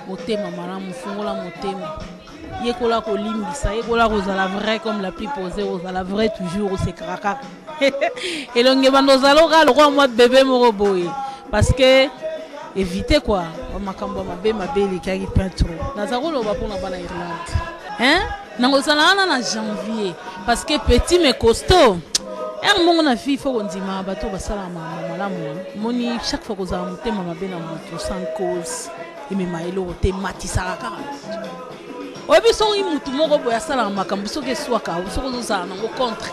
motema malamu fungola motema yekola ko limbisa yekola ko la vraie comme la plus posée la vraie toujours c'est kraka elonge bando zaloka le roi moi bébé moko boye parce que éviter quoi makambo mabe les kaki peintre nazakolo ba pona bana Irlande hein nangozala na janvier parce que petit mais costaud mon na fille faut qu'on dima bato basala malamu moni chaque fois que za motema mabe na moto sans cause et me mailo te matisaka obi so imutu moko boya sala makambo soke swaka soko zo na ngo contre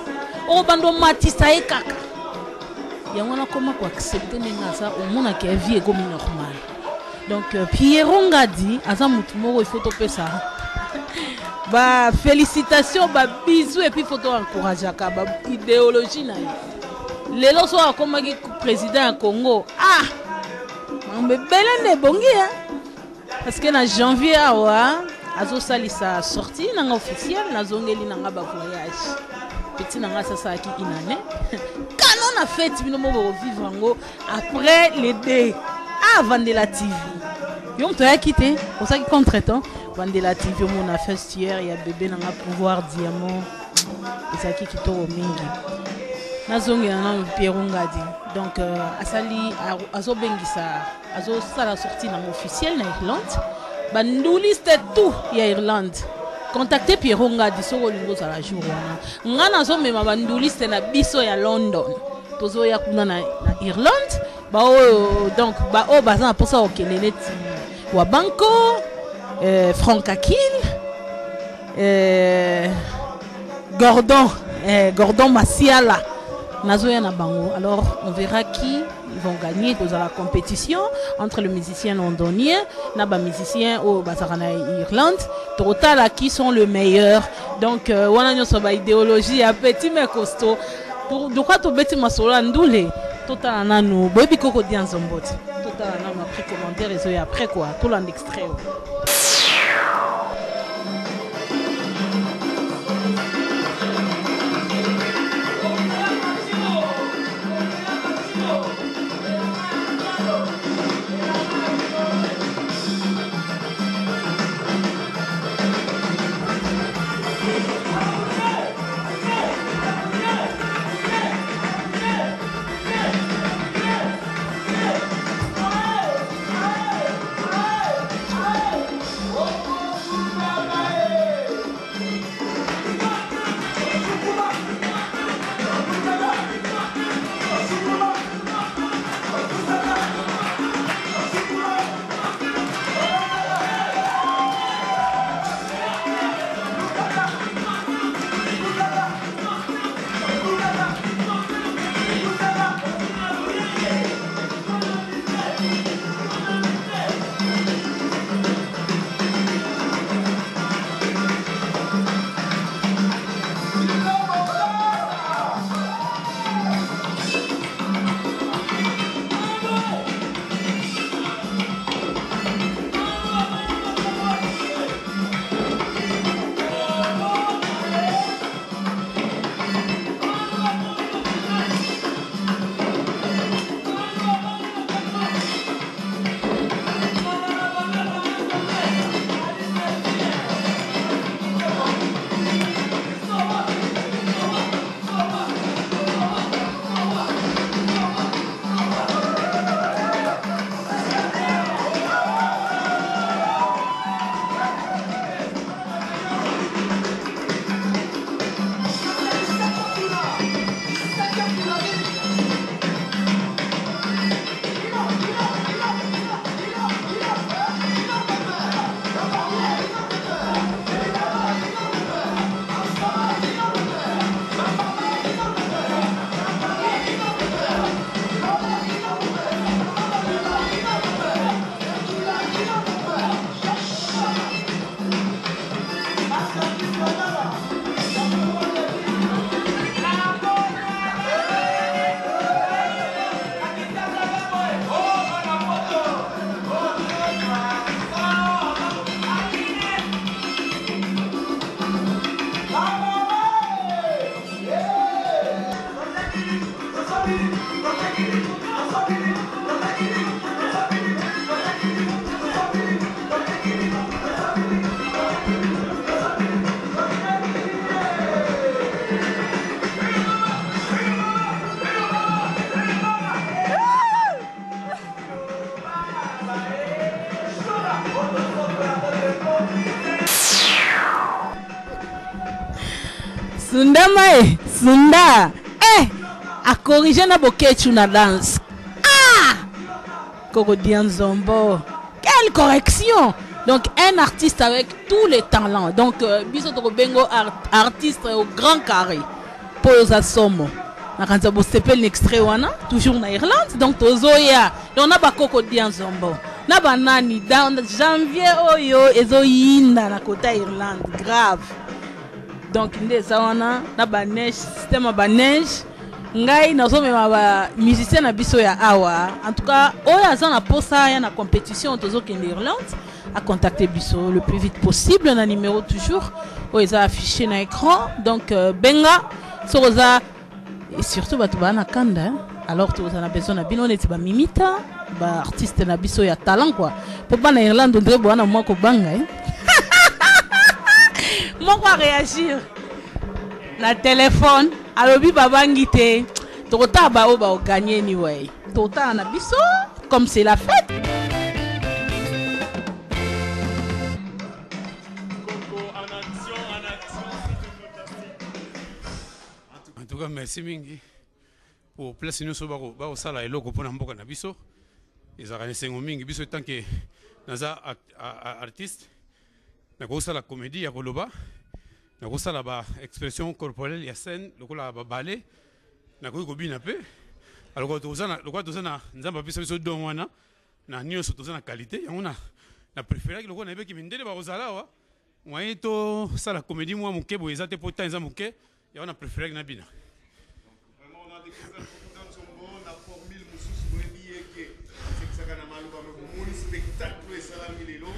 o bando matisa e kaka yango na koma ko accepter ninga au mona ke vie ego normal donc Pierre Ngadi aza mutu moko il faut topé ça ba félicitations ba bisous et puis photo encourager ka ba idéologie na lelo so akoma ki président ya Congo mambe belende bongi parce que na janvier awa azo salisa sortie nanga officiel nazongeli nanga ba voyage petit nanga sasa ki inane canon a fait bino mo vivre ngo après les deux Vandela TV yo to ya quitté pour ça qui contre-temps Vandela TV mon a fait hier il y a bébé nanga pouvoir diamant et ça qui to mingi nazongela na Pierre Ngadi donc asali azo bengisa azo sala sortie nanga officiel na Irlande banduliste tout ya Irlande contacter Pierre Ngadi soko lingo za la jour wana ngana zo mema banduliste na biso ya London tozo ya kuna na Irlande donc baza pour ça okelele ti wa banco Frank Akil Gordon Massiala nazoya na bango alors on verra qui ils vont gagner dans la compétition entre le musicien londonien na ba musicien au bazarana Irlande total qui sont le meilleur donc wana nyoso ba idéologie ya petit mais costaud pour de quoi to beti masola ndule total nanu bobi koko dianzombote total nanu après commentaire et après quoi tout l'en extrait Sunda mae, Sunda. A corriger na boketu na danse. Koko Dianzombo. Quelle correction! Donc un artiste avec tous les talents. Donc biso to bengo artiste au grand carré. Pour Zasomo. Na kanza bo sepel extrait wana toujours na Irlande. Donc tozoya. Donc na ba Koko Dianzombo. Na banani dans janvier oyo ezoyinda na kota Irlande grave. Donc ndeza wana na ba neige système ba neige. Ngai nazomema ba musicien na biso ya awa. En tout cas, oyo aza na posa ya na compétition tozokende Irlande à contacter biso le plus vite possible na numéro toujours oyo eza affiché na écran. Donc benga soza et surtout bato bana kanda. Alors toza na besoin na bino neti ba mimita ba artiste na biso ya talent quoi. Pour pas na Irlande ndre bwana moko banga moko a réagir na téléphone. Alobi babangi te tota ba o ba o gagner ni way tota na biso comme c'est la fête. En tout cas merci mingi pour place nous so ba o sala eloko pona mboka na biso ezaka nesengo mingi biso tant que naza artiste na ko sala comédie ya koloba na ko sala ba expression corporelle ya scène lokola ba ballet na ko bina pe alors ko tozana nzamba biso biso don wana na nyonso tozana qualité yango na préféré ki lokola na beki mindele ba kozala wa moyen to sala comédie moi muke bo ezate po temps muke ya na préféré na bina. Vraiment on a découvert beaucoup d'Anzombo na formule mususu boyebi que c'est ça kana maluka mo spectacle et salami lelo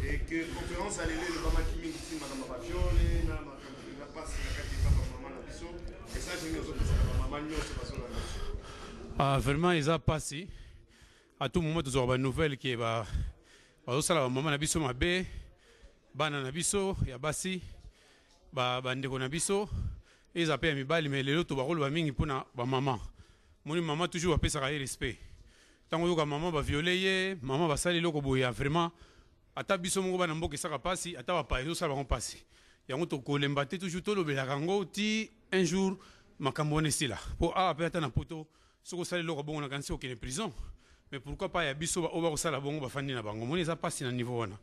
et que conférence à l'élé le bama kimi ngi madame ba viole na na passe na kati papa maman na biso et ça j'ai mis aux autres maman nyonso basona vraiment ils a passé à tout moment toujours ba nouvelle qui ba sala maman na biso mabe bana na biso ya basi ba ndeko na biso ils appellent mibali mais lelo to ba rolo ba mingi pona ba maman moni maman toujours apesa ka respect tango yoka maman ba violer ye maman ba sali loko boya vraiment ata biso moko bana mboka saka pasi ata ba pa sala ba pasi yango to kolemba te toujours to lobela kango ti un jour makambo ne sila po a apeta na poto soko sali loko bongo na kansi okene prison mais pourquoi pas ya biso ba oba ko sala bongo ba fandi na bango moni za pasi na niveau wana.